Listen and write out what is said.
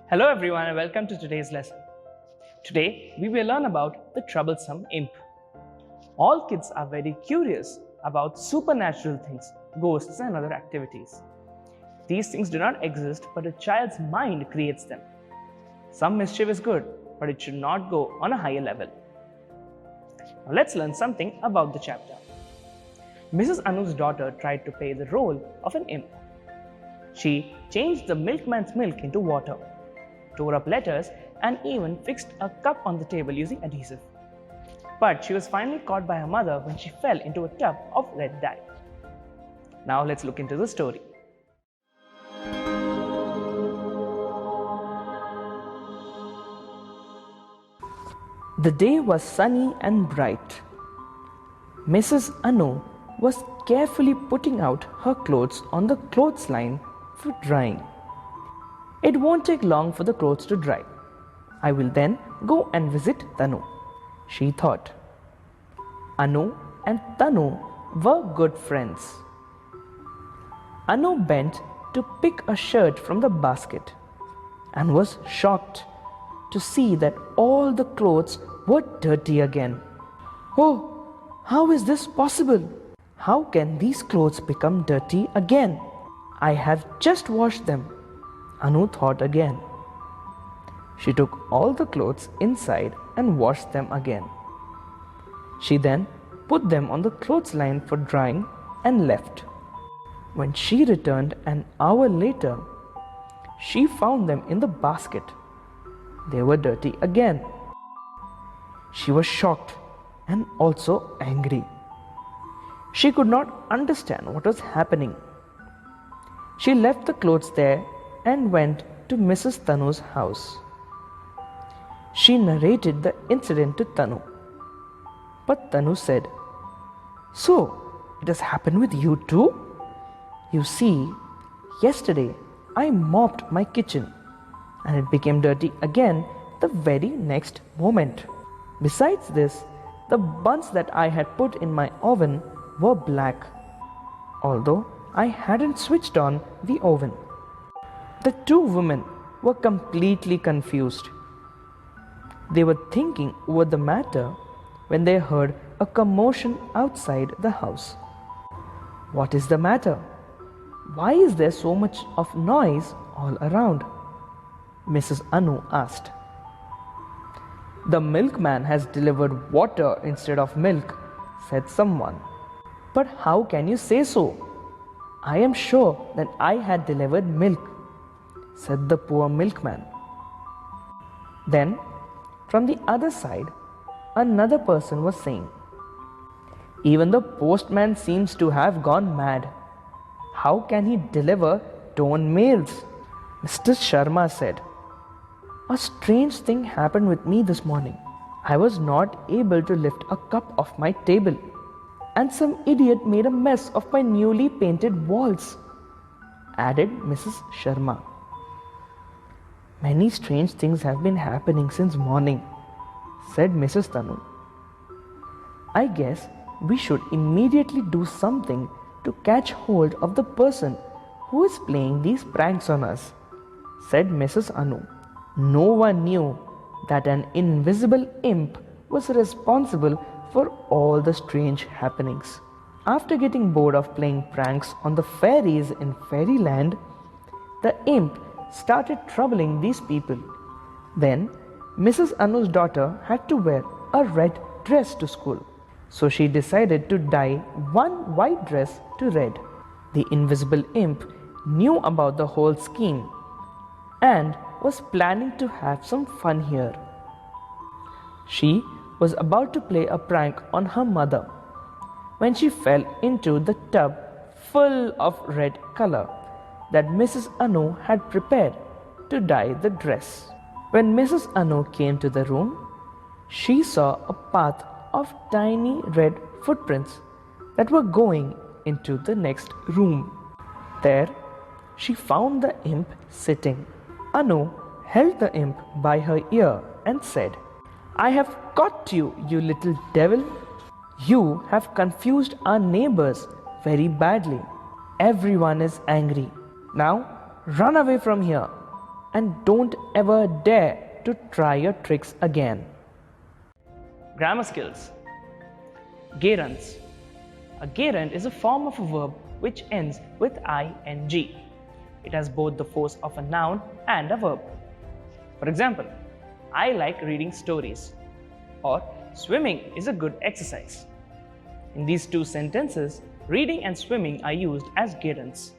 Hello everyone and welcome to today's lesson. Today we will learn about the troublesome imp. All kids are very curious about supernatural things, ghosts and other activities. These things do not exist, but a child's mind creates them. Some mischief is good, but it should not go on a higher level. Now let's learn something about the chapter. Mrs. Anu's daughter tried to play the role of an imp. She changed the milkman's milk into water, tore up letters, and even fixed a cup on the table using adhesive. But she was finally caught by her mother when she fell into a tub of red dye. Now let's look into the story. The day was sunny and bright. Mrs. Anu was carefully putting out her clothes on the clothesline for drying. It won't take long for the clothes to dry. I will then go and visit Tanu, she thought. Anu and Tanu were good friends. Anu bent to pick a shirt from the basket and was shocked to see that all the clothes were dirty again. Oh, how is this possible? How can these clothes become dirty again? I have just washed them, Anu thought again. She took all the clothes inside and washed them again. She then put them on the clothesline for drying and left. When she returned an hour later, she found them in the basket. They were dirty again. She was shocked and also angry. She could not understand what was happening. She left the clothes there and went to Mrs. Tanu's house. She narrated the incident to Tanu. But Tanu said, "So, it has happened with you too? You see, yesterday I mopped my kitchen and it became dirty again the very next moment. Besides this, the buns that I had put in my oven were black, although I hadn't switched on the oven." The two women were completely confused. They were thinking over the matter when they heard a commotion outside the house. "What is the matter? Why is there so much of noise all around?" Mrs. Anu asked. "The milkman has delivered water instead of milk," said someone. "But how can you say so? I am sure that I had delivered milk," said the poor milkman. Then, from the other side, another person was saying, "Even the postman seems to have gone mad. How can he deliver torn mails?" Mr. Sharma said, "A strange thing happened with me this morning. I was not able to lift a cup off my table, and some idiot made a mess of my newly painted walls," added Mrs. Sharma. "Many strange things have been happening since morning," said Mrs. Tanu. "I guess we should immediately do something to catch hold of the person who is playing these pranks on us," said Mrs. Anu. No one knew that an invisible imp was responsible for all the strange happenings. After getting bored of playing pranks on the fairies in fairyland, the imp started troubling these people. Then Mrs. Anu's daughter had to wear a red dress to school, so she decided to dye one white dress to red. The invisible imp knew about the whole scheme and was planning to have some fun here. She was about to play a prank on her mother when she fell into the tub full of red color that Mrs. Anu had prepared to dye the dress. When Mrs. Anu came to the room, she saw a path of tiny red footprints that were going into the next room. There, she found the imp sitting. Anu held the imp by her ear and said, "I have caught you, you little devil. You have confused our neighbors very badly. Everyone is angry. Now run away from here." and don't ever dare to try your tricks again. Grammar skills. Gerunds. A gerund is a form of a verb which ends with ing. It has both the force of a noun and a verb. For example, I like reading stories, or swimming is a good exercise. In these two sentences, reading and swimming are used as gerunds.